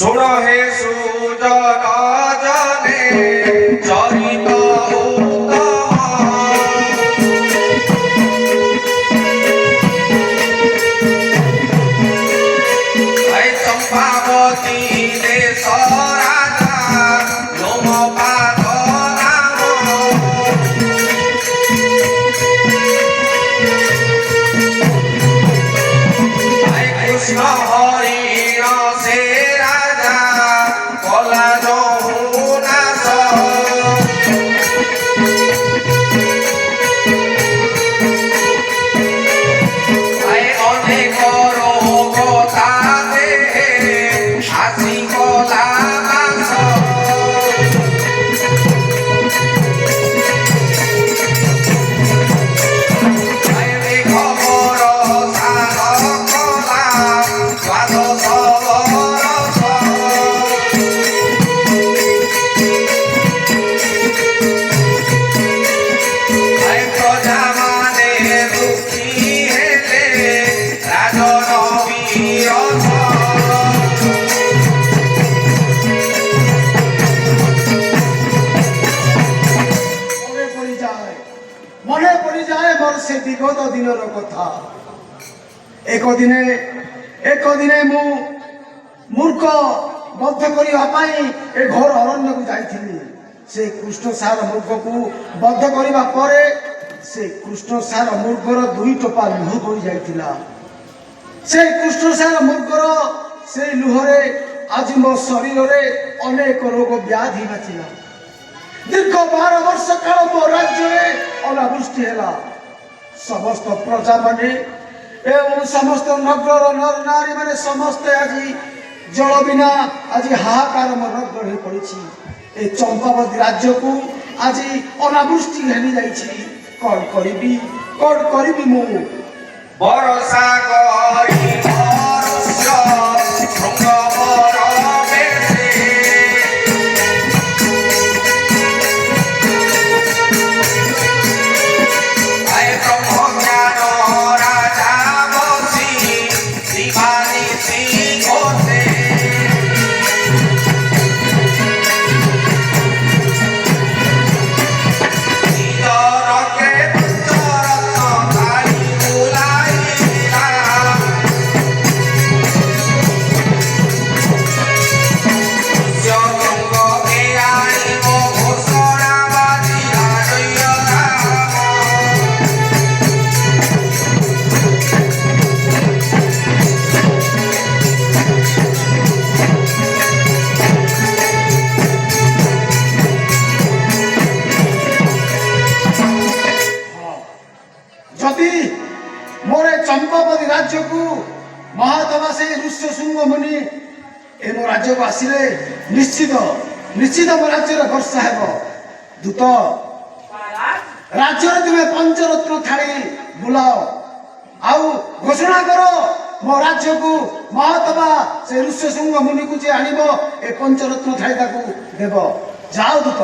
ଶୁଣ ହେ ସୁଜନ ଜନେ ଚରିତ বিগত দিনের কথা। একদিনে মু মূর্খ বদ্ধ করিবা পাই এ ঘোর অরণ্যକୁ ଯାଇଥିଲି। ସେ କୃଷ୍ଣସାର ମୂର୍ଖକୁ ବଦ୍ଧ କରିବା ପରେ ସେ କୃଷ୍ଣସାର ମୂର୍ଖର 2 ଟୋପା ଲୁହ ବୋହି ଯାଇଥିଲା। ସେ କୃଷ୍ଣସାର ମୂର୍ଖର ସେଇ ଲୁହରେ ଆଜି ମୋ ଶରୀରରେ ଅନେକ ରୋଗ ବ୍ୟାଧି ବାଚିଲା। ଦୀର୍ଘ 12 ବର୍ଷ କାଳ ମୋ ରାଜ୍ୟରେ ଅନାବୃଷ୍ଟି ହେଲା। समस्त प्रजा माने एवं समस्त नगर नर नारी माने समस्ते आज जल बिना आज हाहाकार नगर हो पड़ी। ए चंपावती राज्य को आज अनावृष्टि घनी जाइछि। कौन करिबी मु बरसा करी मनुष्य भृंगवर बेसे मोरे चंपावती राज्य को महात्मा से ऋष्य शुंग मुनि ए मो राज्य को आसिले निश्चित मो राज्य वर्षा हेब। दूत राज्य तुम्हें पंचरत्न थाली बुलाओ आउ घोषणा करो मो राज्य को महात्मा से ऋष्य शुंग मुनि को जे आनिब ए पंचरत्न थाली ताकू देव। जाओ दूत।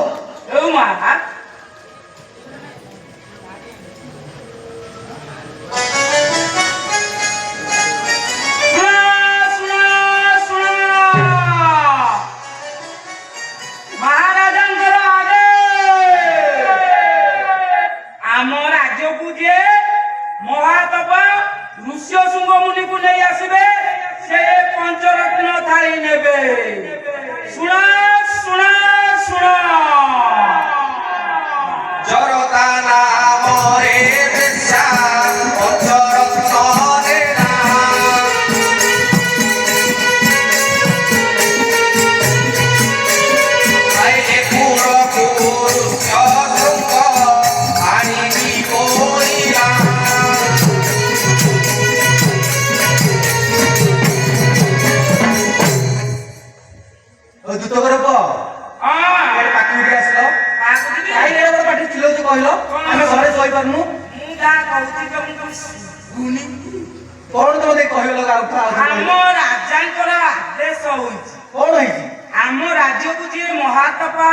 आम राज्य को जी महात्मा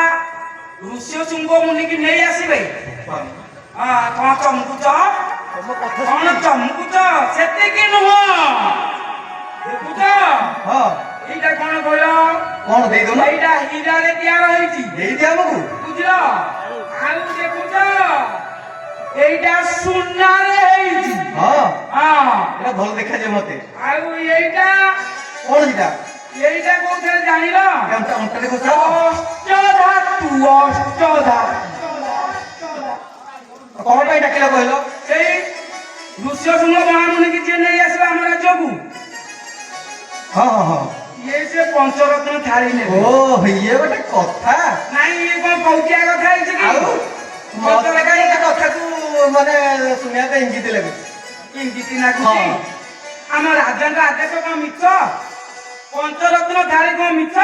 ऋष्य शुंग मुनि की नहीं आसबे कौन चमकुच कौन चमकुच से नुह देखुच এইটা কোন কইল କଣ ଦେଇଦଉନ এইটা হীরারে ତିଆର ହେଇଛି ଦେଇଦିଅ ଆମକୁ বুঝল ଆଉ ଦେଖୁଛ এইটা ସୁନାରେ ହେଇଛି ହଁ ହଁ ଏଟା ଭଲ ଦେଖାଯାଏ ମତେ ଆଉ এইটা କଣ ସେଟା এইটা କୋଉଥିରେ ଜାଣିଲ ଅଣ୍ଟାରେ ଖସା ଅଷ୍ଟଧାତୁ ଅଷ୍ଟଧାତୁ କଣ ପାଇଁ ଡାକିଲ କହିଲ ସେଇ ଋଷ୍ୟଶୃଙ୍ଗ ମହାମୁନିକି ଯିଏ ନେଇ ଆସିବ ଆମ ରାଜ୍ୟକୁ ହଁ ହଁ ହଁ ଇଏ ସେ ପଞ୍ଚରତ୍ନ ଥାଳି ନେବେ ଓ ଇଏ ଗୋଟେ କଥା ନାଇଁ ଇଏ କଣ କହୁଚିଆ କଥା ହେଇଛି କି ଆଉ ମତେ କାହିଁ ଏ କଥାକୁ ମାନେ ଶୁଣିବା ପାଇଁ ଇଙ୍ଗିତ ଲାଗୁଛି ଇଙ୍ଗିତି ଲାଗୁଛି ହଁ। ଆମ ରାଜାଙ୍କ ଆଦେଶ କଣ ମିଛ ପଞ୍ଚରତ୍ନ ଥାଳି କଣ ମିଛ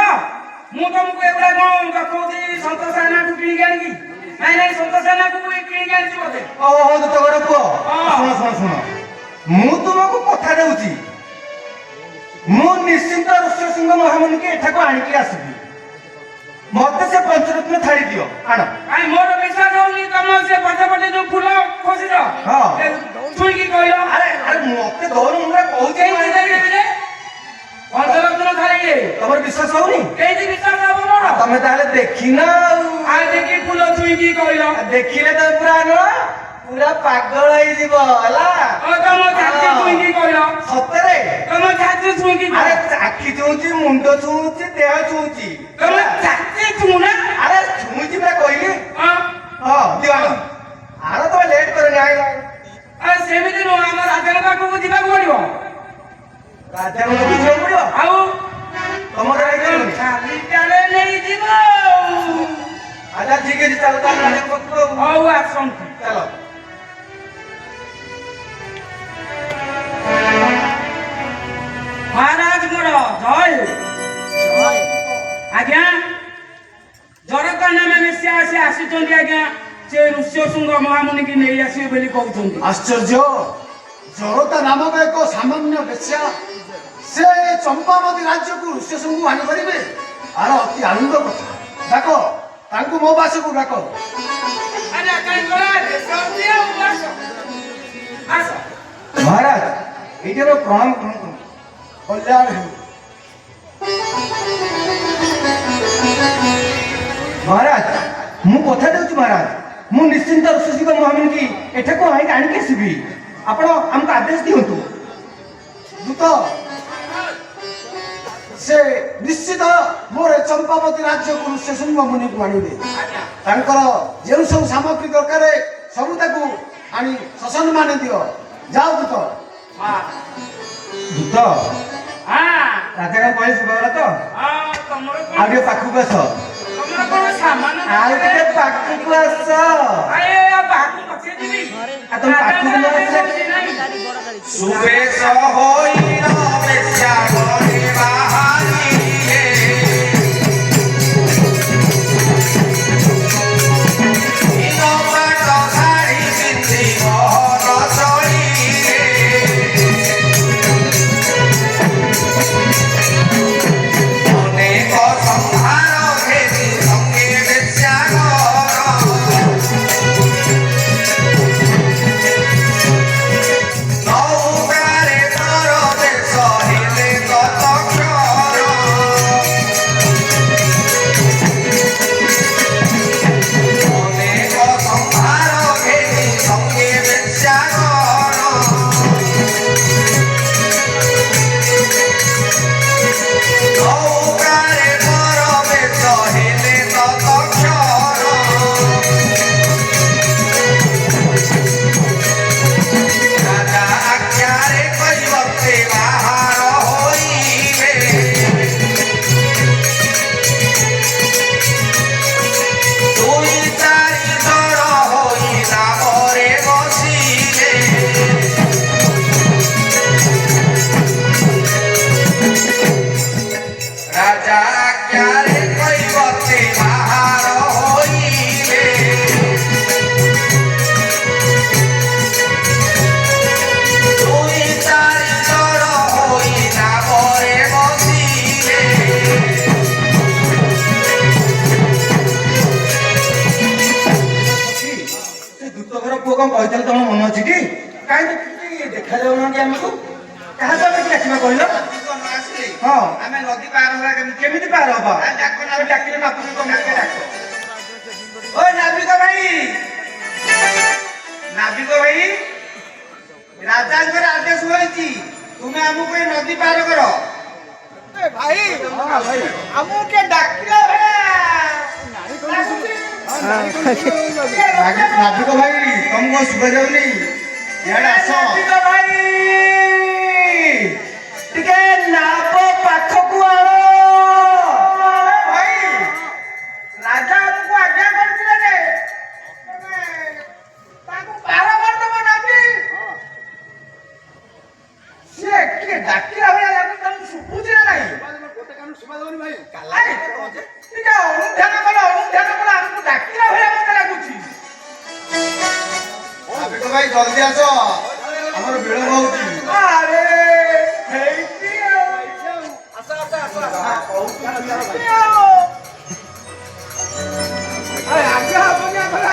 ମୁଁ ତମକୁ ଏଗୁଡା କଣ ଦେଖଉଛି ସନ୍ତୋଷ ସେନାକୁ କିଣିକି ଆଣିକି ନାଇଁ ନାଇଁ ସନ୍ତୋଷ ସେନାକୁ କିଣିକି ଆଣିଛି ବୋଧେ ଓହୋ ଦୂତଘର ପୁଅ ହଁ। ଶୁଣ ଶୁଣ ଶୁଣ ମୁଁ ତୁମକୁ କଥା ଦେଉଛି ମୁଁ ନିଶ୍ଚିନ୍ତ ଋଷ୍ୟଶୃଙ୍ଗ ମହାମୁନିକି ଏଠାକୁ ଆଣିକି ଆସିବି ମତେ ସେ ପଞ୍ଚରତ୍ନ ଥାଳି ଦିଅ ଆଣ କାଇଁ ମୋର ବିଶ୍ୱାସ ହଉନି ତମ ସେ ପଛ ପଟେ ଯୋଉ ଫୁଲ ଖୋସିଛ ହଁ। ଛୁଇଁକି କହିଲ ଆରେ ଆରେ ମତେ ଦଉନ ମୁଁ ପରା କହୁଛି କେମିତି ଦେଇଦେବି ଯେ ପଞ୍ଚରତ୍ନ ଥାଳି ଇଏ ତମର ବିଶ୍ୱାସ ହଉନି କେମିତି ବିଶ୍ୱାସ ହବ ମୋର ତମେ ତାହେଲେ ଦେଖିନ ଆଉ ଦେଖି ଫୁଲ ଛୁଇଁକି କହିଲ ଦେଖିଲେ ତ ପୁରା ପୁରା ପାଗଳ ହେଇଯିବ ହେଲା ତମ ଛାତି ଛୁଇଁକି କହିଲ ସତରେ ତମ ଛାତି ଛୁଇଁକି ଆରେ ଆଖି ଛୁଉଁଛି ମୁଣ୍ଡ ଛୁଉଁଛି ଦେହ ଛୁଉଁଛି ତମ ଛାତି ଛୁଉଁନା ଆରେ ଛୁଉଁଛି ପୁରା କହିଲି ହଁ ହଁ ଦିଅ ଆଣ ଆଣ ତମେ ଲେଟ୍ କରନି ଆଣ ସେମିତି ନୁହଁ ଆମ ରାଜାଙ୍କ ପାଖକୁ ଯିବାକୁ ପଡିବ ରାଜାଙ୍କୁ ଯିବାକୁ ପଡିବ ଆଉ ତମର ଯାଇପାରିବନି ଖାଲିଟାରେ ନେଇଯିବ ଆଚ୍ଛା ଠିକ ଅଛି ଚାଲ ତାହେଲେ ରାଜାଙ୍କ ପାଖକୁ ହଉ ଆସନ୍ତୁ ଚାଲ ମହାରାଜ ମୋର ଜୟ ଆଜ୍ଞା ଜରତା ନାମେ ବେଶୀ ଆସିଛନ୍ତି ଆଜ୍ଞା ସେ ଋଷ୍ୟଶୃଙ୍ଗ ମହାମୁନିକି ନେଇ ଆସିବେ ବୋଲି କହୁଛନ୍ତି ଆଶ୍ଚର୍ଯ୍ୟ ଜରତା ନାମକ ଏକ ସାମାନ୍ୟ ବେଶ୍ୟା ସେ ଚମ୍ପାବତୀ ରାଜ୍ୟକୁ ଋଷ୍ୟଶୃଙ୍ଗକୁ ଆଣିପାରିବେ ଆର ଅତି ଆନନ୍ଦ କଥା ଡାକ ତାଙ୍କୁ ମୋ ପାଶକୁ ଡାକ ଆରେ କାଇଁ କଲା ଦେଶନ୍ତି ଆଉ ଆସ ଆସ ମହାରାଜ ଏଇଠି ଆମର ପ୍ରଣାମ କରନ୍ତୁ କଲ୍ୟାଣ ହେଉ ମହାରାଜ ମୁଁ କଥା ଦେଉଛି ମହାରାଜ ମୁଁ ନିଶ୍ଚିନ୍ତ ଋଷିଶୃଙ୍ଗ ମହାମୁନିକି ଏଠାକୁ ଆଣିକି ଆସିବି ଆପଣ ଆମକୁ ଆଦେଶ ଦିଅନ୍ତୁ ଦୂତ ସେ ନିଶ୍ଚିତ ମୋର ଏ ଚମ୍ପାବତୀ ରାଜ୍ୟକୁ ଋଷ୍ୟଶୃଙ୍ଗ ମୁନିକୁ ଆଣିବେ ତାଙ୍କର ଯେଉଁ ସବୁ ସାମଗ୍ରୀ ଦରକାର ସବୁ ତାକୁ ଆଣି ସସମ୍ମାନ ଦିଅ ଯାଅ ଦୂତ ଦୂତ ହଁ ରାଜା କାହିଁ କହିଲେ ଶୁଭାଗଲା ତ ତମର ଆଉ ଟିକେ ପାଖକୁ ଆସ ତମର କଣ ସାମାନ ଆଉ ଟିକେ ପାଖକୁ ଆସ ଆଏ ବାହାକୁ ପଛେ ଯିବି ଆଉ ତମେ ପାଖକୁ ନ ଆସିଲେ ସୁବେଶ ହୋଇର ବେଶ୍ୟା ଘରେ ବାହାରିଲେ ଇନୋବାଟ ଶାଢ଼ୀ ପିନ୍ଧି ମହଲ ଚଳିଲେ ଅନେକ ସଂହାର ଘେରି ସଙ୍ଗେ ବେଶ୍ୟା ଘର ନୌକାରେ ତର ଦେଶ ହେଲେ ତତକ୍ଷର ଅନେକ ସଂହାର ଘେରି ସଙ୍ଗେ ବେଶ୍ୟା ଘର ନୌକାରେ ତର ଦେଶ ହେଲେ ତତକ୍ଷର ରାଜା ଆଜ୍ଞାରେ କହିବତେ ବାହାର ହୋଇବେ ଦୁଇ ଚାରି ଜଣ ହୋଇ ନାମରେ ବସିଲେ ରାଜା ଆଜ୍ଞାରେ କହିବତେ ବାହାର ହୋଇବେ ଦୁଇ ଚାରି ଜଣ ହୋଇ ନାମରେ ବସିଲେ ସେ ଦୂତଘର ପୁଅ କଣ କହିଥିଲେ ତମର ମନ ଅଛି କି କାହିଁ ଦେଖାଯାଉନାହାନ୍ତି ଆମକୁ କାହାକୁ ଆମେ କି ଆସିବା କହିଲ ଆସିଲେ ହଁ ଆମେ ନଦୀ କେମିତି ପାର ହବ ଡାକିଲେ ବାପୁଙ୍କୁ କମିଟିକେ ଡାକ। ଓ ନାବିକ ଭାଇ, ନାବିକ ଭାଇ, ରାଜାଙ୍କର ଆଦେଶ ହୋଇଛି ତୁମେ ଆମକୁ ଏ ନଦୀ ପାର କର। ଭାଇ ଆମକୁ କିଏ ଡାକିଲା ନାବିକ ଭାଇ ତମକୁ କଣ ଶୁଭା ଯାଉନି? ଇଆଡେ ଆସ। ନାବିକ ଭାଇ ଟିକେ ନାବ ପାଖକୁ ଆଣ। ଭାଇ ରାଜା ଆମକୁ ଆଜ୍ଞା କରିଥିଲେ ଯେ ତମେ ତାଙ୍କୁ ପାର କରିଦେବ ନାବି। ସିଏ କିଏ ଡାକିଲା ଭଳିଆ ଲାଗୁଛି, ତମକୁ ଶୁଭୁଛି ନା ନାହିଁ? ଟିକେ ଅନୁଧ୍ୟାନ କଲ ଆମକୁ ଡାକିଲା ଭଳିଆ ମତେ ଲାଗୁଛି। ନାବିକ ଭାଇ ଜଲ୍ଦି ଆସ, ଆମର ବିଳମ୍ବ ହଉଛି। ଆରେ ହେଇଛି ଆଉ। ଆଜ୍ଞା ହବନି ଆମର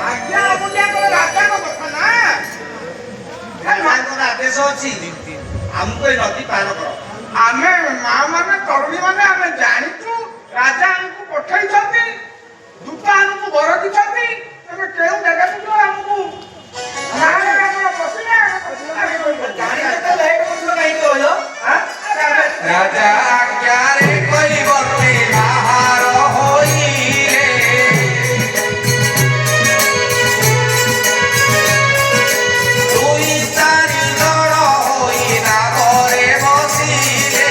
ଆଜ୍ଞା ହବନି ଆମର ରାଜାଙ୍କ କଥା ନା। ରାଜାଙ୍କର ଆଦେଶ ଅଛି ଆମକୁ ଏ ନଦୀ ପାର କର। ଆମେ ମା ମାନେ ତରୁଣୀ ମାନେ ଆମେ ଜାଣିଛୁ ରାଜା ଆମକୁ ପଠେଇଛନ୍ତି, ଦୂତ ଆମକୁ ବର ଦେଇଛନ୍ତି। ଆମେ କେଉଁ ଜାଗାକୁ ଯିବ ଆମକୁ ରାଜା ଆଜ୍ଞାରେ କହିବତେ ବାହାର ହୋଇରେ ଦୁଇ ଚାରି ଜଣ ହୋଇ ନାବରେ ବସିଲେ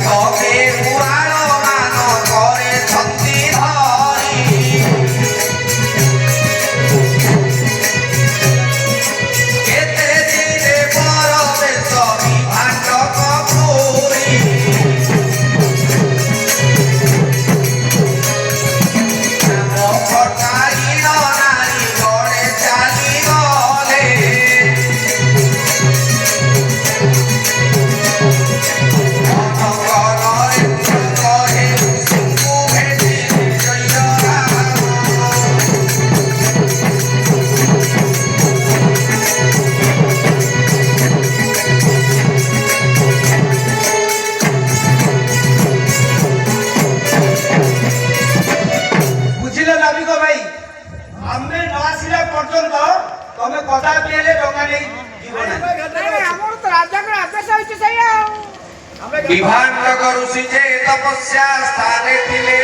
ତମେ ପୁରାଣ ମାନ କରେ ଛନ୍ଦି ଧରି କେତେ ଦିନେ ପରବେଶ ବିଭାଟ କପୁରୀ ଆମ ଫଟାଇର ନାରୀ ଗଣେ ଚାଲିଗଲେ ଅନଗନରେ କହେ ସୁଙ୍କୁ ଭେଟି ଜୟ ବୁଝିଲେ ନାବିକ ଭାଇ, ଆମେ ନ ଆସିଲା ପର୍ଯ୍ୟନ୍ତ ତମେ କଦାପି ହେଲେ ଡଙ୍ଗା ନେଇ ଯିବ ନାହିଁ। ଆମର ତ ରାଜାଙ୍କର ଆଦେଶ ହେଇଛି ସେଇଆ ଆଉ। ବିଭାଣ୍ଡକ ଋଷି ଯେ ତପସ୍ୟା ସ୍ଥାନେ ଥିଲେ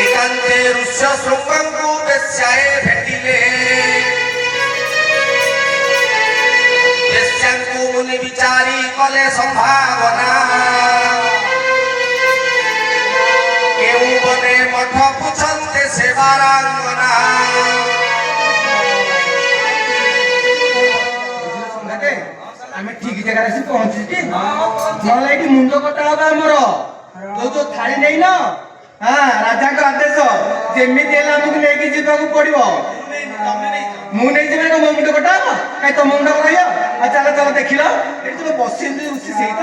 ଏକାନ୍ତେ ଋଷ୍ୟ ଶୃଙ୍ଗଙ୍କୁ ବେଶ୍ୟାଏ ଭେଟିଲେ ବେଶ୍ୟାଙ୍କୁ ମୁନି ବିଚାରି କଲେ ସମ୍ଭାବନା କେଉଁ ବନେ ମଠ ପୁଛନ୍ତି ସେବାରାଙ୍ଗନା ଆମେ ଠିକ ଜାଗାରେ ଆସି ପହଞ୍ଚିଛି। ନହେଲେ ଏଠି ମୁଣ୍ଡ କଟା ହବ ଆମର। ଯୋଉ ଥାଳି ନେଇନ, ରାଜାଙ୍କ ଆଦେଶ ଯେମିତି ହେଲେ ଆମକୁ ନେଇକି ଯିବାକୁ ପଡିବ। ମୁଁ ନେଇଯିବି ମୋ ମୁଣ୍ଡ କଟା ହବ କାଇଁ ତମ ମୁଣ୍ଡ କହିବ? ଆଉ ଚାଲ ଚାଲ ଦେଖିଲ, ଏଠି ତମେ ବସିଛନ୍ତି ଋଷି ସେଇ ତ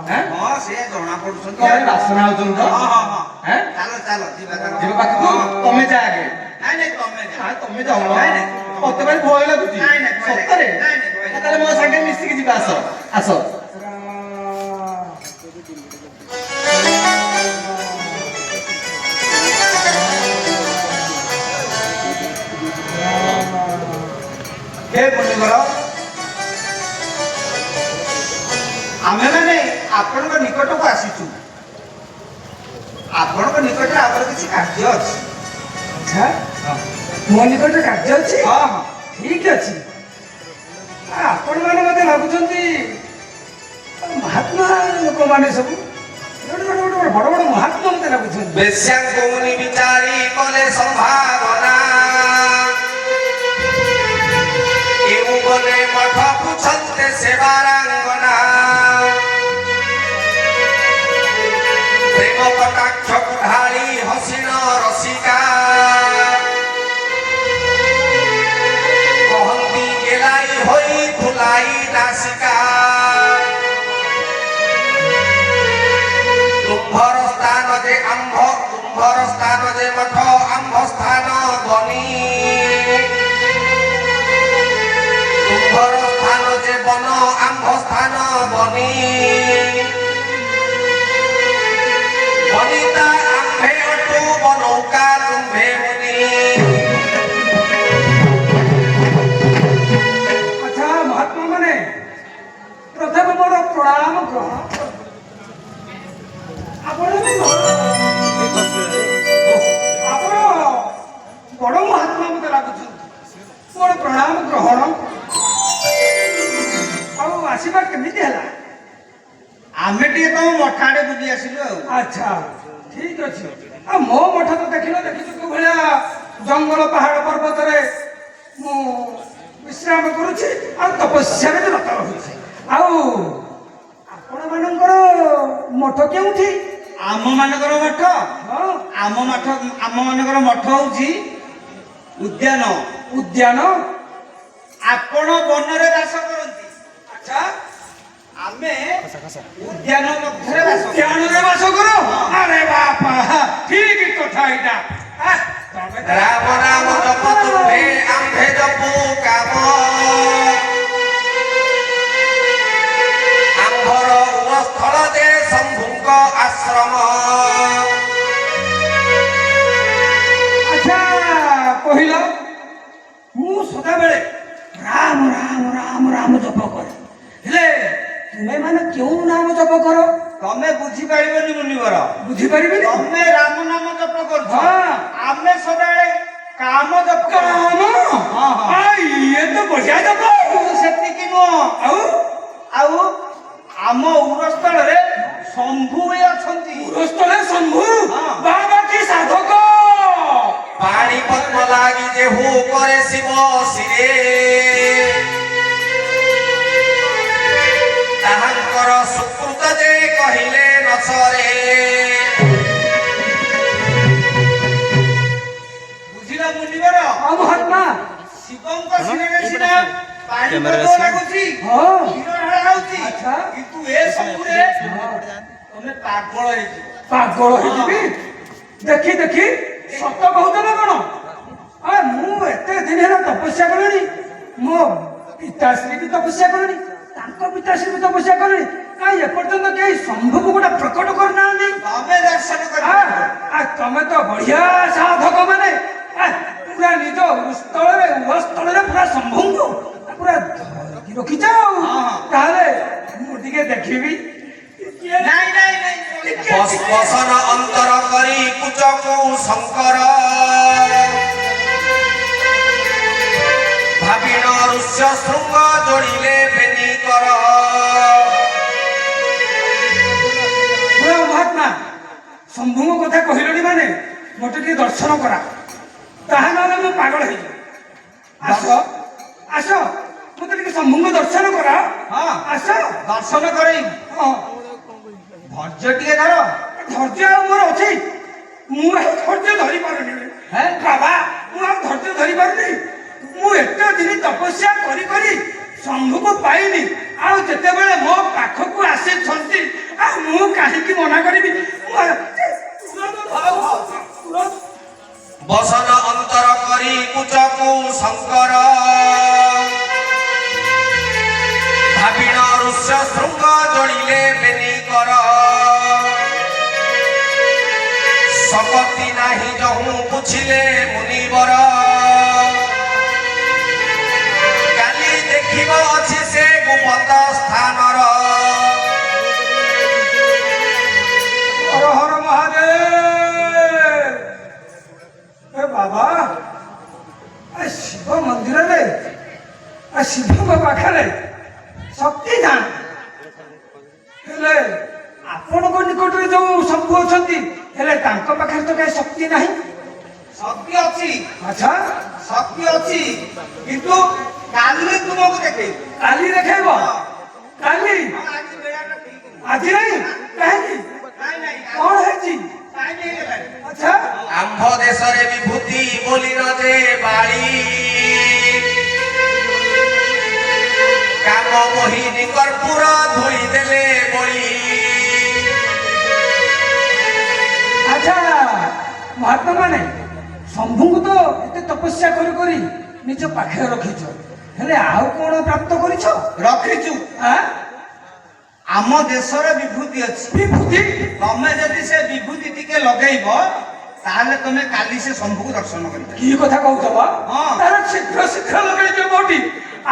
ହଁ ସେ ଜଣା ପଡୁଛନ୍ତି ଘରେ ବାସନା ହଉଛନ୍ତି ତ। ଚାଲ ଚାଲ ଯିବା ଯିବ ପାଖକୁ ତମେ ଯା ଆଗେ। ନାଇଁ ନାଇଁ ତମେ ଯାଅ। ତମେ ଯାଉନ, ମତେ ଭାରି ଭୟ ଲାଗୁଛି ନାଇଁ, ନାଇଁ, ଭୟ ସତରେ। ନାଇଁ, ନାଇଁ, ଭୟ ତାହେଲେ ମୋ ସାଙ୍ଗେ ମିଶିକି ଯିବା, ଆସ ଆସ। ହେ ମୁନିବର, ଆମେମାନେ ଆପଣଙ୍କ ନିକଟକୁ ଆସିଛୁ। ଆପଣଙ୍କ ନିକଟରେ ଆମର କିଛି କାର୍ଯ୍ୟ ଅଛି। ଆଚ୍ଛା, ମୋ ନିକଟରେ କାର୍ଯ୍ୟ ଅଛି? ହଁ ହଁ ଠିକ ଅଛି। ଆପଣମାନେ ମତେ ଭାବୁଛନ୍ତି ମହାତ୍ମା ଲୋକମାନେ ସବୁ ଗୋଟେ ବଡ ବଡ ମହାତ୍ମା ମତେ ଲାଗୁଛନ୍ତି। ବେଶ୍ୟାଙ୍କୁ ମୁନି ବିଚାରି କଲେ ସମ୍ଭାବନା କେଉଁ ବନେ ମଠ ପୁଛନ୍ତି ସେବାରାଙ୍ଗନା ପ୍ରେମ କଟାକ୍ଷକୁ ଢାଳି ହସିଣ ରସିକା କହନ୍ତି ଗେଲାଇ ହୋଇ ଫୁলাই ନାସିକା ତୁମ୍ଭର ସ୍ଥାନ ଯେ ଆମ୍ଭ ତୁମ୍ଭର ସ୍ଥାନ ଯେ ମଠ মুনি বনিতা আম্ভে অটু বনৌকা তুম্ভে মুনি আচ্ছা মহাত্মা মানে প্রথমে মোর প্রণাম গ্রহণ ଆପଣ ଆପଣ ବଡ଼ ମହାତ୍ମା ମତେ ଲାଗୁଛନ୍ତି ମୋର ପ୍ରଣାମ ଗ୍ରହଣ ଆଉ ଆସିବା କେମିତି ହେଲା ଆମେ ଟିକେ ତମ ମଠ ଆଡେ ବୁଲି ଆସିଲୁ ଆଉ ଆଚ୍ଛା ଠିକ ଅଛି ଆଉ ମୋ ମଠ ତ ଦେଖିଲ ଦେଖିଛୁ କୋଉ ଭଳିଆ ଜଙ୍ଗଲ ପାହାଡ଼ ପର୍ବତରେ ମୁଁ ବିଶ୍ରାମ କରୁଛି ଆଉ ତପସ୍ୟାରେ ବି ରତ ରହୁଛି ଆଉ ଆପଣମାନଙ୍କର ମଠ କେଉଁଠି ଆମ ମାନଙ୍କର ମଠ ହଁ ଆମ ମାନଙ୍କର ମଠ ହଉଛି ଉଦ୍ୟାନ ଉଦ୍ୟାନ ଆପଣ ବନରେ ବାସ କରନ୍ତି ଆଚ୍ଛା ଆମେ ଉଦ୍ୟାନ ମଧ୍ୟରେ ବାସ କରୁ। ଉଦ୍ୟାନରେ ବାସ କର ଆରେ ବାପା ଠିକ କଥା ଏଇଟା ତମେ ତ- রাম নাম জপ তুম্ভে আম্ভে জপু কাম আম্ভর উরস্থল যে শম্ভুঙ্গ আশ্রম ଆଚ୍ଛା କହିଲ ମୁଁ ସଦାବେଳେ ରାମ ରାମ ରାମ ରାମ ଜପ କରେ ହେଲେ ତୁମେ ମାନେ କେଉଁ ନାମ ଜପ କର ତମେ ବୁଝିପାରିବନି ମୁନିବର ବୁଝିପାରିବିନି ତମେ ରାମ ନାମ ଜପ କରୁଛ ହଁ। ଆମେ ସଦାବେଳେ କାମ ଜପ କରୁ। କାମ ହଁ, ହଁ। ଇଏ ତ ବଢିଆ ଜପ କିନ୍ତୁ ସେତିକି ନୁହଁ ଆଉ ଆଉ ଆମ ଉରସ୍ଥଳରେ ଶମ୍ଭୁ ବି ଅଛନ୍ତି ପୁରସ୍ତଳେ ଶମ୍ଭୁ ହଁ। ବାବା କି ସାଧକ পানি পদ্ম লাগি যে হু করে শিব শিরে তাহাঙ্কর সুকৃত যে কহিলে নসরে ବୁଝିଲ ମୁନିବର ଆଉ ମହାତ୍ମା ଶିବଙ୍କ ଶିରରେ ସିନା ପାଣି ପଦ୍ମ ଲାଗୁଛି ହଁ କ୍ଷୀର ଢଳା ହଉଛି ଆଚ୍ଛା। କିନ୍ତୁ ଏ ସବୁରେ ତମେ ପାଗଳ ହେଇଯିବ ପାଗଳ ହେଇଯିବି ଦେଖି ଦେଖି ସତ କହୁଛ ନା କଣ ମୁଁ ଏତେ ଦିନ ହେଲା ତପସ୍ୟା କଲିଣି ମୋ ପିତାଶ୍ରୀ ବି ତପସ୍ୟା କଲେଣି ତାଙ୍କ ପିତାଶ୍ରୀ ବି ତପସ୍ୟା କଲେଣି କାହିଁ ଏପର୍ଯ୍ୟନ୍ତ କେହି ଶମ୍ଭୁକୁ ଗୋଟେ ପ୍ରକଟ କରିନାହାନ୍ତି ତମେ ଦର୍ଶନ ଆ, କରିବ ଆ, ତମେ ତ ବଢିଆ ସାଧକ ମାନେ ପୁରା ନିଜ ଉରସ୍ଥଳରେ ପୁରା ଶମ୍ଭୁଙ୍କୁ ପୁରା ଧରିକି ରଖିଛ ଆଉ ହଁ, ହଁ। ତାହେଲେ ମୁଁ ଟିକେ ଦେଖିବି ନାଇଁ ନାଇଁ ନାଇଁ বসন অন্তর করি কুচকু শঙ্কর ভাবিণ ঋষ্য শৃঙ্গ জড়িলে বেনি কর ଶୁଣ ମହାତ୍ମା ଶମ୍ଭୁଙ୍କ କଥା କହିଲଣି ମାନେ ମୋତେ ଟିକେ ଦର୍ଶନ କରା ତାହା ନହେଲେ ମୁଁ ପାଗଳ ହେଇଯିବି ଆସ ଆସ ମୋତେ ଟିକେ ଶମ୍ଭୁଙ୍କ ଦର୍ଶନ କରା ହଁ ଆସ ଦର୍ଶନ କରେଇବୁ ହଁ ଧୈର୍ଯ୍ୟ ଟିକେ ଧର ଧୈର୍ଯ୍ୟ ଆଉ ମୋର ଅଛି ମୁଁ ଆଉ ଧୈର୍ଯ୍ୟ ଧରି ପାରୁନି ହେଁ? ବାବା ମୁଁ ଆଉ ଧୈର୍ଯ୍ୟ ଧରି ପାରୁନି ମୁଁ ଏତେ ଦିନ ତପସ୍ୟା କରି କରି ଶମ୍ଭୁକୁ ପାଇନି ଆଉ ଯେତେବେଳେ ମୋ ପାଖକୁ ଆସିଛନ୍ତି ଆଉ ମୁଁ କାହିଁକି ମନା କରିବି বসন অন্তর করি কুচকু শঙ্কর ভাবিণ ঋষ্য শৃঙ্গ জড়িলে বেনি কর শকতি নাহি যহু বুঝিলে মুনিবর কালি দেখিব ଅଛି ସେ গুপ্ত স্থানর হর হর মহাদেব এ বাবা এ শিব মন্দিରରେ ଏ ଶିବଙ୍କ ପାଖରେ ଶକ୍ତି ଧାନ ହେଲେ ଆପଣଙ୍କ ନିକଟରେ ଯୋଉ ଶମ୍ଭୁ ଅଛନ୍ତି ହେଲେ ତାଙ୍କ ପାଖରେ ତ କାହିଁ ଶକ୍ତି ନାହିଁ ଶକ୍ତି ଅଛି ଆଚ୍ଛା ଶକ୍ତି ଅଛି କିନ୍ତୁ କାଲି ତୁମକୁ ଦେଖେଇବୁ କାଲି ଦେଖେଇବ କାଲି ଆଜି ବେଳାଟା ଠିକ ନାହିଁ। ଆଜି ନାହିଁ କାହିଁକି ନାଇଁ ନାଇଁ କଣ ହେଇଛି ଟାଇମ୍ ହେଇଗଲାଣି ଆଚ୍ଛା আম্ভ দেশরে বিভূতি বলিল যে বাড়ি কাম মোহিনী কর্পূর ধুই দেলে বলি আচ্ছা ମହାତ୍ମା ମାନେ ଶମ୍ଭୁଙ୍କୁ ତ ଏତେ ତପସ୍ୟା କରି କରି ନିଜ ପାଖରେ ରଖିଛ ହେଲେ ଆଉ କଣ ପ୍ରାପ୍ତ କରିଛ ରଖିଛୁ ଆଁ? ଆମ ଦେଶରେ ବିଭୂତି ଅଛି। ବିଭୂତି ତମେ ଯଦି ସେ ବିଭୂତି ଟିକେ ଲଗେଇବ ତାହେଲେ ତମେ କାଲି ସେ ଶମ୍ଭୁକୁ ଦର୍ଶନ କରିବ। କି କଥା କହୁଛ ବା? ହଁ। ତାହେଲେ ଶୀଘ୍ର ଶୀଘ୍ର ଲଗେଇଛ ମୋଟି,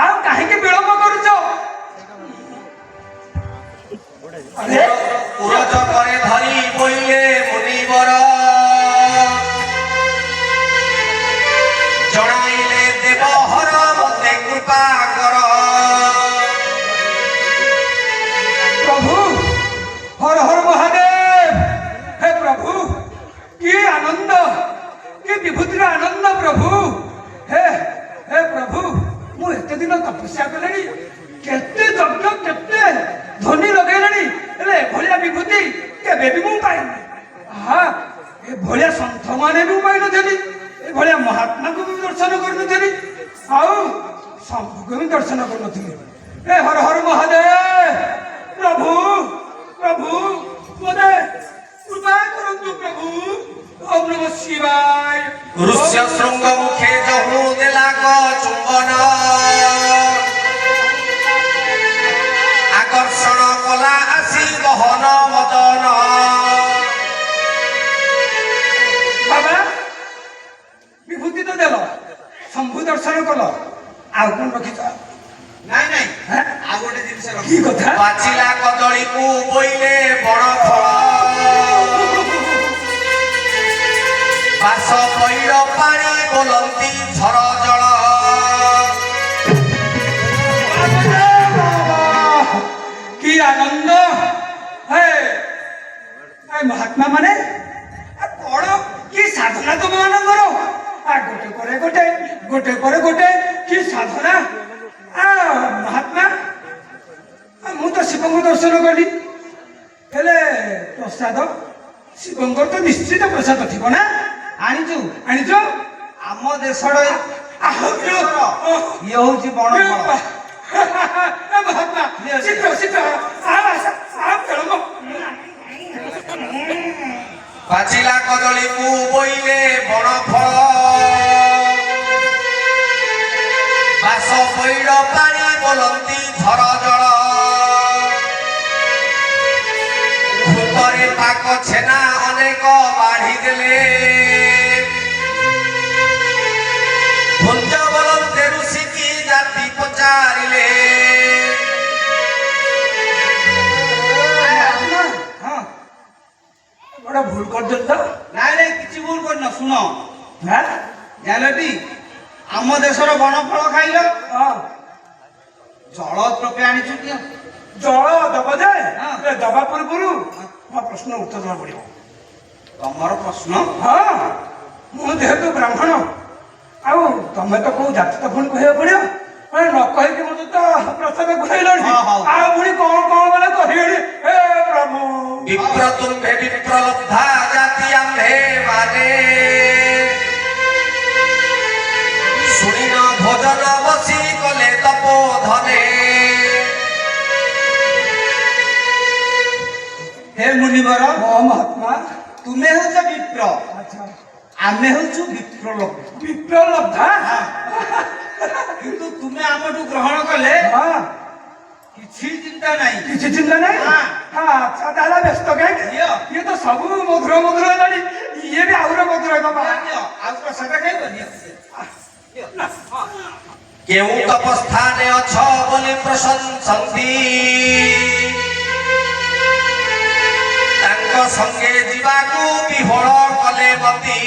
ଆଉ କାହିଁକି ବିଳମ୍ବ କରୁଛ? ଆରେ ପୁରଜ ପରେ ଧରି ବୋଇଲେ ମୁନିବର ଜଣାଇଲେ ଦେବହର ମତେ କୃପା କର। ପ୍ରଭୁ ହର ହର ମହାଦେବ। ହେ ପ୍ରଭୁ କି ଆନନ୍ଦ, କି ବିଭୂତିର ଆନନ୍ଦ ପ୍ରଭୁ। ହେ ହେ ପ୍ରଭୁ, ମୁଁ ଏତେ ଦିନ ତପସ୍ୟା କଲେଣି, କେତେ ଯଜ୍ଞ କେତେ ଧ୍ୱନି ଲଗେଇଲେଣି, ହେଲେ ଏଭଳିଆ ବିଭୂତି କେବେ ବି ମୁଁ ପାଇନି। ଆହା, ଏଭଳିଆ ସନ୍ଥମାନେ ବି ମୁଁ ପାଇନଥିଲି, ଏଭଳିଆ ମହାତ୍ମାଙ୍କୁ ବି ଦର୍ଶନ କରିନଥିଲି, ଆଉ ଶମ୍ଭୁକୁ ବି ଦର୍ଶନ କରିନଥିଲି। ହେ ହର ହର ମହାଦେବ। ପ୍ରଭୁ ପ୍ରଭୁ ମୋତେ କୃପା କରନ୍ତୁ ପ୍ରଭୁ। ଓಂ ନମଃ ଶିବାୟ। ଋଷ୍ୟ ଶୃଙ୍ଗ ମୁଖେ ଜହୁ ଦେଲାକ ଚୁମ୍ବନ ଆକର୍ଷଣ କଲା ଆସି ଗହନ ମଦନ। ବାବା ବିଭୂତି ତ ଦେଲ, ଶମ୍ଭୁ ଦର୍ଶନ କଲ, ଆଉ କଣ ରଖିଛ? ନାଇଁ ନାଇଁ ହେଁ? ଆଉ ଗୋଟେ ଜିନିଷ କି କଥା? ପାଚିଲା କଦଳୀକୁ ବୋଇଲେ ବଣ ଫଳ ବାସ ପଇଡ଼ ପାଣି ବୋଲନ୍ତି ଝର ଜଳ। কি আনন্দ। হে মহাত্মা মানে কଣ কি সাধনা তুমি ମାନଙ୍କର, ଗୋଟେ ପରେ ଗୋଟେ ଗୋଟେ ପରେ ଗୋଟେ କି ସାଧନା। ମହାତ୍ମା ମୁଁ ତ ଶିବଙ୍କୁ ଦର୍ଶନ କଲି, ହେଲେ ପ୍ରସାଦ ଶିବଙ୍କର ତ ନିଶ୍ଚିତ ପ୍ରସାଦ ଥିବ ନା? ଆଣିଛୁ ଆଣିଛ? ଆମ ଦେଶର ଇଏ ହଉଛି ବଣ ଫଳ। ମହାତ୍ମା ଶୀଘ୍ର ଶୀଘ୍ର ବିଳମ୍ବ। ପାଚିଲା କଦଳୀକୁ ବୋଇଲେ ବଣ ଫଳ ବାସ ପଇଡ଼ ପାଣି ବୋଲନ୍ତି ଝର ଜଳ। ଭୂତରେ ପାକ ଛେନା ଅନେକ ବାଢି ଦେଲେ ଭୁଞ୍ଜ ବୋଲନ୍ତେ ଋଷିକି ଜାତି ପଚାରିଲେ। ହଁ ବଡ ଭୁଲ କରିଦେଲ ତ। ନାଇଁ ନାଇଁ କିଛି ଭୁଲ କରିନ। ଶୁଣ হ্যাঁ ଜାଣଟି ଆମ ଦେଶର ବଣ ଫଳ ଖାଇଲ, ଜଳ ଟ୍ରପେ ଆଣିଛୁ କି? ଜଳ ଦବ ଯେ ହଁ। ଦବା ପୂର୍ବରୁ ମୋ ପ୍ରଶ୍ନ ଉତ୍ତର ଦେବାକୁ ପଡିବ। ତମର ପ୍ରଶ୍ନ? ହଁ ମୁଁ ଯେହେତୁ ବ୍ରାହ୍ମଣ, ଆଉ ତମେ ତ କୋଉ ଜାତି ତ ପୁଣି କହିବାକୁ ପଡିବ। ନ କହିକି ମତେ ତ ପ୍ରସାଦ ଖୁଆଇଲଣି, ହଁ, ହଉ। ଆଉ ପୁଣି କଣ କଣ ବେଲେ କହିଲେଣି। ହେ ପ୍ରଭୁ ବିପ୍ର ତୁମ୍ଭେ ବିପ୍ର ଲବ୍ଧା ଜାତି ଆମ୍ଭେ ମାନେ ଶୁଣିନ ଭୋଜନ ବସି କଲେ ତପୋ ଧନେ। ହେ ମୁନିବର, ମହାତ୍ମା ତୁମେ ହେଉଛ ବିପ୍ର, ଆଚ୍ଛା ଆମେ ହେଉଛୁ ବିପ୍ରଲବ୍ଧ। ବିପ୍ରଲବ୍ଧା। କିନ୍ତୁ ତୁମେ ଆମଠୁ ଗ୍ରହଣ କଲେ ହଁ କିଛି ଚିନ୍ତା ନାହିଁ। କିଛି ଚିନ୍ତା ନାହିଁ। ହଁ। ଆଚ୍ଛା ତାହେଲେ ବ୍ୟସ୍ତ କାହିଁକି? ଦିଅ। ଇଏ ତ ସବୁ ମଧୁର ମଧୁର ହେଲାଣି, ଇଏ ବି ଆହୁରି ମଧୁର ହେବା। ଦିଅ, ଆଉ ପ୍ରସାଦ ଖାଇବ? ଦିଅ। କେଉଁ ତପସ୍ଥାନେ ଅଛ ବୋଲି ପ୍ରଶଂସନ୍ତି ତାଙ୍କ ସଙ୍ଗେ ଯିବାକୁ ବିହୋଳ କଲେ ମତି।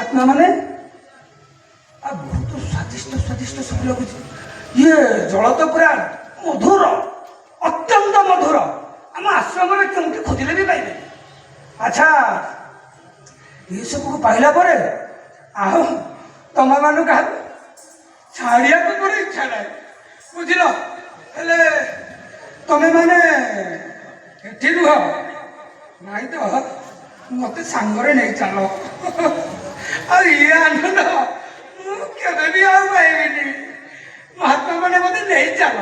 ଆତ୍ମା ମାନେ ବହୁତ ସ୍ୱାଦିଷ୍ଟ ସ୍ୱାଦିଷ୍ଟ ସବୁ ଲାଗୁଛି। ଇଏ ଜଳ ତ ପୁରା ମଧୁର, ଅତ୍ୟନ୍ତ ମଧୁର। ଆମ ଆଶ୍ରମରେ କେଉଁଠି ଖୋଜିଲେ ବି ପାଇବେ। ଆଚ୍ଛା ଏସବୁକୁ ପାଇଲା ପରେ ଆଉ ତମ ମାନଙ୍କୁ କାହାକୁ ଛାଡିବାକୁ ମୋର ଇଚ୍ଛା ନାହିଁ, ବୁଝିଲ? ହେଲେ ତମେ ମାନେ ଏଠି ରୁହ, ନାଇଁ ତ ମତେ ସାଙ୍ଗରେ ନେଇ ଚାଲ। ଆଉ ଇଏ ଆନନ୍ଦ ମୁଁ କେବେ ବି ଆଉ ପାଇବିନି। ମହାତ୍ମା ମାନେ ମତେ ନେଇ ଚାଲ।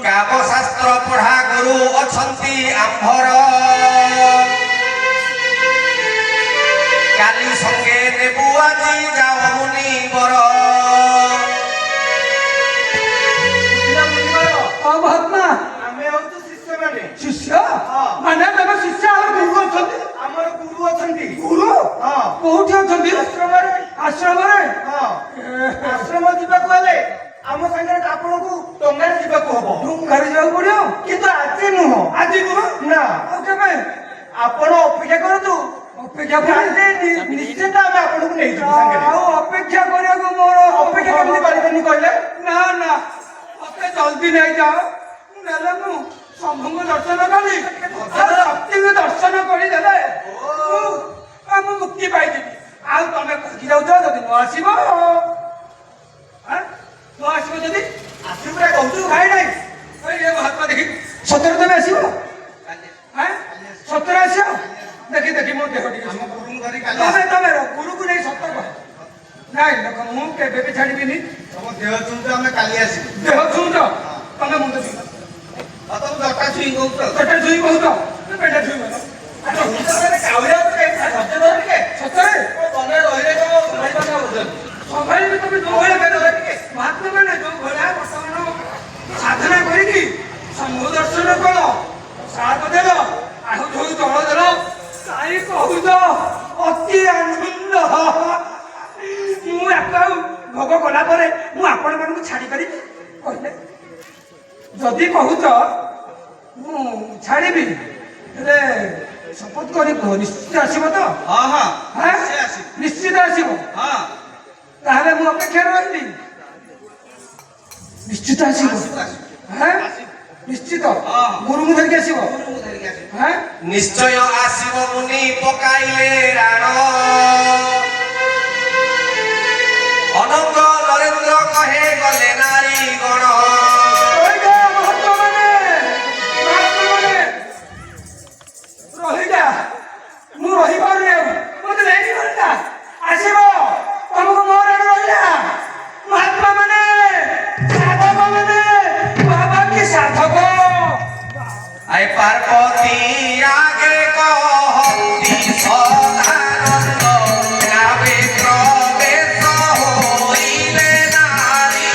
କାମ ଶାସ୍ତ୍ର ପଢା ଗୁରୁ ଅଛନ୍ତି ଆମ୍ଭର କାଲି ସଙ୍ଗେ ନେବୁ ଆଜି ଯାଅ ମୁନିବର। କୋଉଠି ଅଛନ୍ତି? ଆଶ୍ରମରେ। ଆଶ୍ରମ ଯିବାକୁ ହେଲେ ଆମ ସାଙ୍ଗରେ ଆପଣଙ୍କୁ ଡଙ୍ଗାରେ ଯିବାକୁ ହବ। ଡଙ୍ଗାରେ ଯିବାକୁ ପଡିବ? କିନ୍ତୁ ଆଜି ନୁହଁ। ଆଜି ନୁହଁ? ନା, ଆଉ କେବେ? ଆପଣ ଅପେକ୍ଷା କରନ୍ତୁ। ଅପେକ୍ଷା କରି ନିଶ୍ଚିତ ଆମେ ଆପଣଙ୍କୁ ନେଇଯିବୁ ସାଙ୍ଗରେ। ଆଉ ଅପେକ୍ଷା କରିବାକୁ ମୋର ଅପେକ୍ଷା କେମିତି କରିବେନି କହିଲେ? ନା ନା, ମତେ ଜଲ୍ଦି ନେଇଯାଅ। ନେଲେ ମୁଁ ଶମ୍ଭୁଙ୍କୁ ଦର୍ଶନ କରି ଶକ୍ତିକୁ ଦର୍ଶନ କରିଦେଲେ ମୁଁ ମୁକ୍ତି ପାଇଯିବି। ଆଉ ତମେ କହିକି ଯାଉଛ ଯଦି ନ ଆସିବ, ନ ଆସିବ ଯଦି ଆସିବୁ ପୁରା କହୁଛୁ। ନାଇଁ ନାଇଁ, ଏ ମହାତ୍ମା ଦେଖି ସତରେ ତମେ ଆସିବ? ସତରେ ଆସିବ? ଦେଖି ଦେଖି ମୋ ଦେହ ଟିକେ ଆମ ଗୁରୁଙ୍କୁ ଧରି କାଲି ତମେ ଗୁରୁକୁ ନେଇ ସତର୍କ। ନାଇଁ ଦେଖ, ମୁଁ କେବେ ବି ଛାଡ଼ିବିନି। ତମ ଦେହ ଛୁଁଛ ଆମେ କାଲି ଆସିବୁ। ଦେହ ଛୁଉଁଛ, ତମେ ମୁଣ୍ଡ ଛୁଇଁ ଆଉ ତମ ଜଟା ଛୁଇଁ କହୁଛ। ପେଟ ଛୁଇଁ କହୁଛ, ପେଟ ଛୁଇଁ କହୁଛ। କାଉରିଆ ଟିକେ ଧୈର୍ଯ୍ୟ ଧର ଟିକେ। ସତରେ ମନରେ ରହିଲେ କଣ ଭାଇମାନେ ହଉଛନ୍ତି। ସମ୍ଭାଳିବି। ତମେ ଯୋଉ ଭଳିଆ ମହାତ୍ମା ମାନେ ଯୋଉ ଭଳିଆ ବର୍ତ୍ତମାନ ସାଧନା କରିକି ଶମ୍ଭୁ ଦର୍ଶନ କଲ, ସାଥ ଦେଲ, ଆଉ ଯୋଉ ଜଳ ଦେଲ, କାହିଁ କହୁଛ ଅତି ଆନନ୍ଦ। ମୁଁ ଆଉ ଭୋଗ କଲା ପରେ ମୁଁ ଆପଣ ମାନଙ୍କୁ ଛାଡି ପାରିବି କହିଲେ? ଯଦି କହୁଛ ମୁଁ ଛାଡ଼ିବି, ହେଲେ ଶପଥ କରି କୁହ ନିଶ୍ଚିତ ଆସିବ ତ? ହଁ ହଁ ହାଁ? ସେ ଆସିବୁ। ନିଶ୍ଚିତ ଆସିବ? ହଁ ତାହେଲେ ମୁଁ ଅପେକ୍ଷାରେ ରହିଲି। ନିଶ୍ଚିତ ଆସିବ? ଆସିବୁ ଆସିବୁ ହାଁ? ଆସିବୁ। ନିଶ୍ଚିତ ହଁ। ଗୁରୁଙ୍କୁ ଧରିକି ଆସିବ? ଗୁରୁଙ୍କୁ ଧରିକି ଆସିବୁ। ହାଁ? ନିଶ୍ଚୟ ଆସିବ ମୁନି ପକାଇଲେ ରାଣ ଅନଙ୍ଗ ନରେନ୍ଦ୍ର କହେ ଗଲେ ନାରୀ ଗଣ ରହିଯା ମହାତ୍ମାମାନେ, ମହାତ୍ମାମାନେ, ରହିଯା। ମୁଁ ରହିପାରୁନି ଆଉ, ମତେ ନେଇକି ରହିଯା। ଆସିବ, ତମକୁ ମୋର ଆଡେ ରହିଲା। ମହାତ୍ମାମାନେ, ସାଧକମାନେ, ବାବା କି ସାଧକ। ଆଏ ପାର୍ବତୀ ଆଗେ କହନ୍ତି ସଦାନନ୍ଦ ରାବେ ପ୍ରବେଶ ହୋଇଲେ ନାରୀ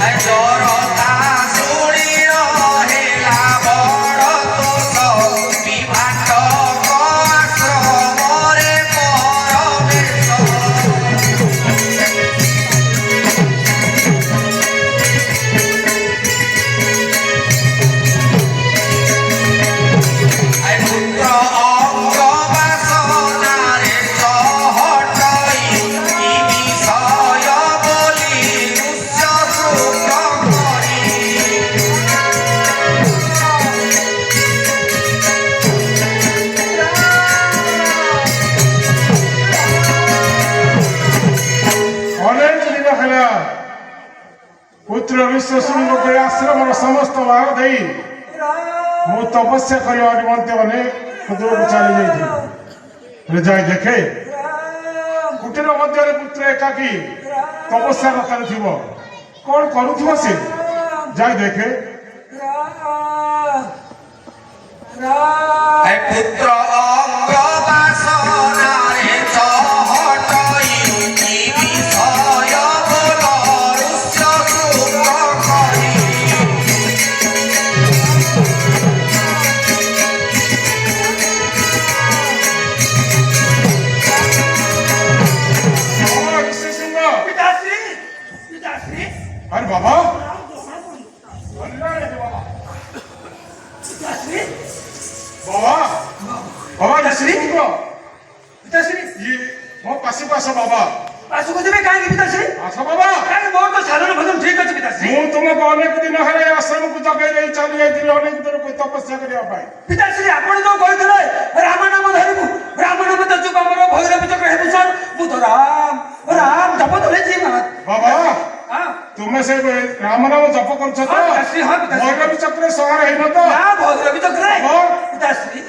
ଆଏ ଜରତା ଶୁଣି ରହିଲା ବଡ଼ ଦୋଷ ବିଭାଟକ ଆଶ୍ରମରେ ପରବେଶ ଆଏ ପୁତ୍ର ଅଙ୍ଗ ବାସନାରେ ଚହଟଇ କି ବିଷୟ ବୋଲି ଉଚ୍ଚ ଶୃଙ୍ଗ କରି ଅନେକ ଦିନ ହେଲା ପୁତ୍ର ବିଶ୍ୱଶୃଙ୍ଗ କରି ଆଶ୍ରମର ସମସ୍ତ ଭାଗ ଦେଇ ମୁଁ ତପସ୍ୟା କରିବା ନିମନ୍ତେ ଅନେକ ଦୂରକୁ ଚାଲି ଯାଇଥିଲି। ହେଲେ ଯାଇ ଦେଖେ କୁଟୀର ମଧ୍ୟରେ ପୁତ୍ର ଏକାକୀ ତପସ୍ୟା ରତରେ ଥିବ। କଣ କରୁଥିବ ସେ? ଯାଇ ଦେଖେ। ଆଏ ପୁତ୍ର ଅଙ୍ଗ ବାସନାରେ ଚହଟଇ କି ବିଷୟ ବୋଲ ଉଚ୍ଚ ଶୃଙ୍ଗ କରି ବିଶ୍ୱଶୃଙ୍ଗ, ପିତାଶ୍ରୀ, ପିତାଶ୍ରୀ, ଆରେ ବାବା, ପିତାଶ୍ରୀ, ବାବା, ବାବା ବିଶ୍ୱଶୃଙ୍ଗ, ପିତାଶ୍ରୀ, ଇଏ ମୋ ପାଶକୁ ଆସ ବାବା। ପାଶକୁ ଯିବେ କାହିଁକି ପିତାଶ୍ରୀ? ଆସ ବାବା। କାହିଁକି ମୋର ତ ସାଧନ ଭଜନ ଠିକ ଅଛି ପିତାଶ୍ରୀ। ମୁଁ ତୁମକୁ ଅନେକ ଦିନ ହେଲା ଏ ଆଶ୍ରମକୁ ଜଗାଇ ଦେଇ ଚାଲି ଯାଇଥିଲି ଅନେକ ଦୂରକୁ ତପସ୍ୟା କରିବା ପାଇଁ। ପିତାଶ୍ରୀ, ଆପଣ ଯୋଉ କହିଥିଲେ ରାମ ନାମ ଧରିବୁ, ରାମ ନାମ ଯଜୁ ଆମର ଭୈରବୀ ଚକ୍ର ହେବୁ ସାର୍, ମୁଁ ତ ରାମ ରାମ ଜପ ଧରିଛି ବାବା, ତୁମେ ସେ ରାମ ନାମ ଜପ କରୁଛ ତ? ହଁ, ପିତାଶ୍ରୀ, ହଁ, ପିତାଶ୍ରୀ। ଭୈରବୀ ଚକ୍ର ସହର ହେଇନ ତ? ନା ଭୈରବୀ ଚକ୍ର ହଁ। ପିତାଶ୍ରୀ,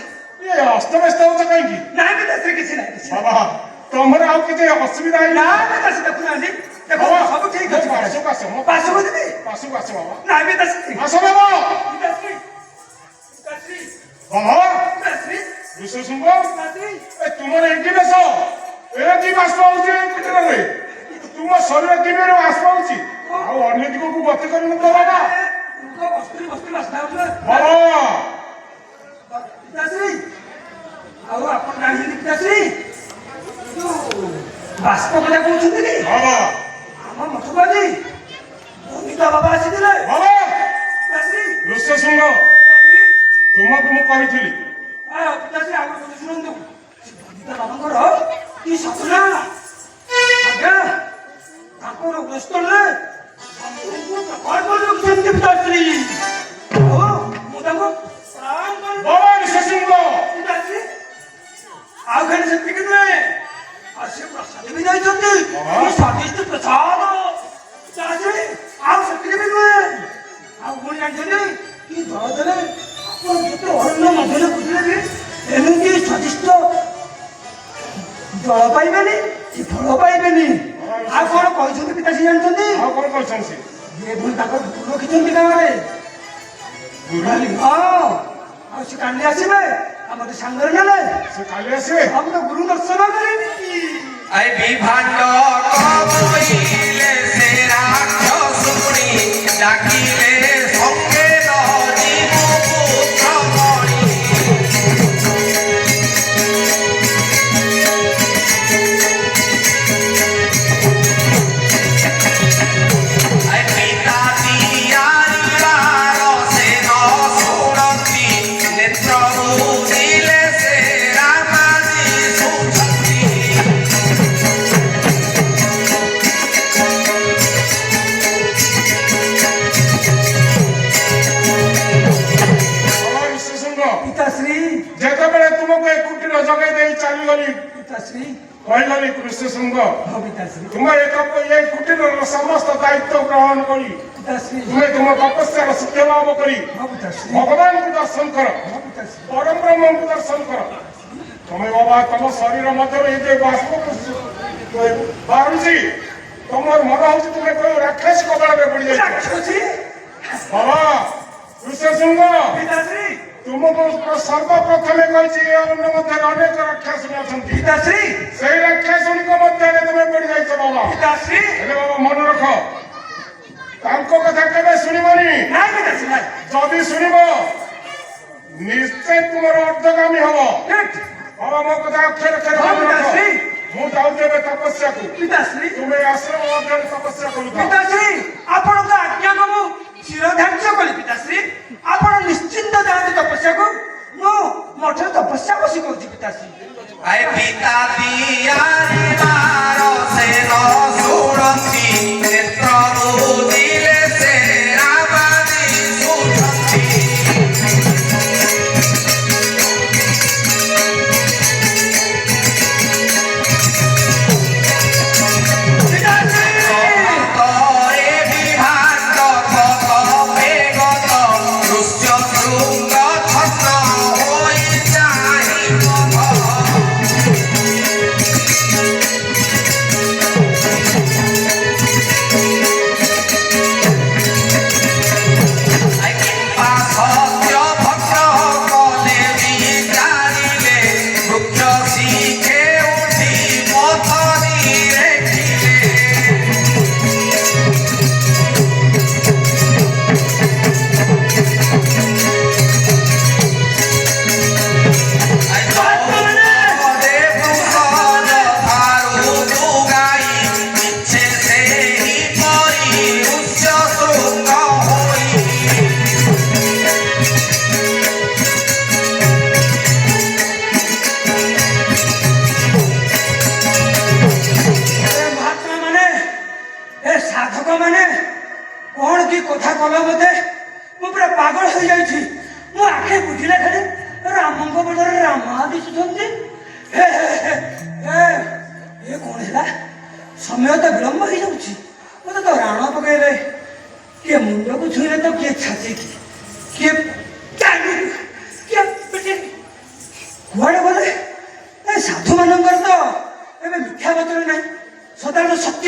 ଇଏ ଅସ୍ତବ୍ୟସ୍ତ ହଉଛ କାହିଁକି? ନାଇଁ ପିତାଶ୍ରୀ, କିଛି ନାହିଁ କିଛି ନାହିଁ। ବାବା, ତମର ଆଉ କିଛି ଅସୁବିଧା ହେଇନି? ନା ପିତାଶ୍ରୀ, ଦେଖୁନାହାନ୍ତି, ଦେଖ ବାବା, ସବୁ ଠିକ ଅଛି। ମୋ ପାଶକୁ ଆସ, ମୋ ପାଶକୁ ଯିବି? ପାଶକୁ ଆସ ବାବା। ନାଇଁ ପିତାଶ୍ରୀ, ଆସ ବାବା। ପିତାଶ୍ରୀ, ପିତାଶ୍ରୀ, ବାବା, ପିତାଶ୍ରୀ, ବିଶ୍ୱଶୃଙ୍ଗ, ପିତାଶ୍ରୀ, ଏ ତୁମର ଏଠି ବେଶ, ଏ କି ବାସ୍ତ ହଉଛି ଏ କୁଟୀରରେ? ତୁମ ଶରୀର କିଭଳି ବାସ ପାଉଛି ଆଉ ଅନ୍ୟ ଦିଗକୁ ଗତି କରିନୁ ତ ବାବା ବସ୍ତୁରୀ ବାସ୍ନା ହଉଥିଲା ବାବା ପିତାଶ୍ରୀ ଆଉ ଆପଣ ଜାଣିଛନ୍ତି ପିତାଶ୍ରୀ ବାଷ୍ପ କଥା କହୁଛନ୍ତି କି ବାବା ଆମ ମଠକୁ ଆଜି ବନିତା ବାବା ଆସିଥିଲେ ବାବା ପିତାଶ୍ରୀ ଋଷ୍ୟଶୃଙ୍ଗ ପିତାଶ୍ରୀ ତୁମକୁ ମୁଁ କହିଥିଲି ପିତାଶ୍ରୀ ଆଉ ଗୋଟେ ଶୁଣନ୍ତୁ ବନିତା ବାବାଙ୍କର କି ସପନା ଆଜ୍ଞା ତାଙ୍କର ଉତ୍ତରରେ ରଖିଛନ୍ତି ପିତାଶ୍ରୀ ମୁଁ ତାଙ୍କୁ ପ୍ରଣାମ କରିବି ବାବା ଋଷ୍ୟଶୃଙ୍ଗ ପିତାଶ୍ରୀ ଆଉ ଖାଲି ସେତିକି ନୁହେଁ ଆଉ ସେ ପ୍ରସାଦ ବି ଦେଇଛନ୍ତି କି ସ୍ୱାଦିଷ୍ଟ ପ୍ରସାଦ ପିତାଶ୍ରୀ ଆଉ ସେତିକି ବି ନୁହେଁ ଆଉ ପୁଣି ଜାଣିଛନ୍ତି କି ଜଳ ଦେଲେ ଆପଣ ଯେତେ ଅରଣ୍ୟ ମଧ୍ୟରେ ବୁଝିଲେ ବି ଏମିତି ସ୍ୱାଦିଷ୍ଟ ଜଳ ପାଇବେନି କି ଫଳ ପାଇବେନି ଆଉ କଣ କହିଛନ୍ତି ପିତାଶ୍ରୀ ଜାଣିଛନ୍ତି ଆଉ କଣ କହିଛନ୍ତି ସେ ଯେ ପୁଣି ତାଙ୍କର ଗୁରୁ ରଖିଛନ୍ତି ଗାଁରେ ଗୁରୁ ହଁ ଆଉ ସେ କାଲି ଆସିବେ ଆଉ ମତେ ସାଙ୍ଗରେ ନେଲେ ସେ କାଲି ଆସିବେ আমরা গুরু দর্শন করিনি আই বিভাণ্ড কবইলে সে রাক্ষসুনি ডাকিলে সঙ্গে নদীব পুত্র মণি আই পিতা দিয়ারিবার সে ন শুনতি নেত্র বুঝিলে সে রামাজি শুনতি ବାବା ଋଷ୍ୟଶୃଙ୍ଗ পিতাশ্রী ଯେତେବେଳେ ତୁମକୁ ଏ କୁଟୀର ଯୋଗାଇ ଦେଇ ଚାଲିଗଲି পিতাশ্রী କହିଗଲି ଋଷ୍ୟଶୃଙ୍ଗ হ পিতাশ্রী ତୁମେ এই କୁଟୀରର ସମସ୍ତ ଦାୟିତ୍ୱ ଗ୍ରହଣ କରି পিতাশ্রী ତୁମେ ତୁମ ତପସ୍ୟାର ଶିକ୍ଷା ଲାଭ କରି হ ପିତାଶ୍ରୀ ଭଗବାନଙ୍କୁ ଦର୍ଶନ କର ହ ପିତାଶ୍ରୀ ପରମ ବ୍ରହ୍ମଙ୍କୁ ଦର୍ଶନ କର ତମେ ବାବା ତମ ଶରୀର ମଧ୍ୟରେ ଏ ଯେ ବାଷ୍ପ ବାହାରୁଛି ତମର ମନ ହଉଛି ତୁମେ କୋଉ ରାକ୍ଷସ କବଳରେ ପଡିଯାଇଛ রাক্ষসী ବାବା ଋଷ୍ୟଶୃଙ୍ଗ পিতাশ্রী ତୁମକୁ ସର୍ବପ୍ରଥମେ କହିଛି ଏ ଅରଣ୍ୟ ମଧ୍ୟରେ ଅନେକ ରାକ୍ଷାସୁଣୀ ଅଛନ୍ତି পিতাশ্রী ସେଇ ରାକ୍ଷାସୁଣୀଙ୍କ ମଧ୍ୟରେ ତୁମେ ପଡିଯାଇଛ ବାବା পিতাশ্রী ହେଲେ ବାବା ମନେ ରଖ ତାଙ୍କ କଥା କେବେ ଶୁଣିବନି নাই পিতাশ্রী নাই ଯଦି ଶୁଣିବ ନିଶ୍ଚୟ ତୁମର ଅର୍ଦ୍ଧଗାମୀ ହବ ঠিক ବାବା ମୋ କଥା ଅକ୍ଷର ଅକ୍ଷର ମନେ ରଖ ମୁଁ ଯାଉଛି ଏବେ ତପସ୍ୟାକୁ ପିତାଶ୍ରୀ ତୁମେ ଆଶ୍ରମ ମଧ୍ୟରେ ତପସ୍ୟା କରୁଥାଅ ପିତାଶ୍ରୀ ଆପଣଙ୍କ ଆଜ୍ଞାକୁ ମୁଁ ଶିରୋଧାର୍ଯ୍ୟ କଲି ପିତାଶ୍ରୀ ଆପଣ ନିଶ୍ଚିନ୍ତ ଯାଆନ୍ତି ତପସ୍ୟାକୁ ମୁଁ ମଠରେ ତପସ୍ୟା ବସି କରୁଛି ପିତାଶ୍ରୀ আই পিতা দিয়ারিবার সে ন শুনতি নেত্র বুঝিলে সে রামাজি শুনতি তরে বিভাণ্ড কত বেগত ঋষ্য শৃঙ্গ ছন্ন হই যাহিব সত্য ভক্ত কলে বিচারিলে বৃক্ষ শিখে উঠি পথ রেখিলে ମହାତ୍ମା ମାନେ ଏ ସାଧକ ମାନେ କଣ କି କଥା କଲ ମତେ ମୁଁ ପୁରା ପାଗଳ ହେଇଯାଇଛି ମୁଁ ଆଖି ବୁଝିଲେ ଖାଲି ରାମଙ୍କ ବଦଳରେ ରାମା ଦିଶୁଛନ୍ତି ଏ କଣ ହେଲା ସମୟ ତ ବିଳମ୍ବ ହେଇଯାଉଛି ମତେ ତ ରାଣ ପକେଇଲେ କିଏ ମୁଣ୍ଡକୁ ଛୁଇଁଲେ ତ କିଏ ଛାତିକି କିଏ ଚାଲିକି କିଏ ପିଠିକି କୁଆଡେ ଗଲେ ଏ ସାଧୁ ମାନଙ୍କର ତ ଏବେ ମିଥ୍ୟା ବଚନ ନାହିଁ ସଦାବେଳେ ସତ୍ୟ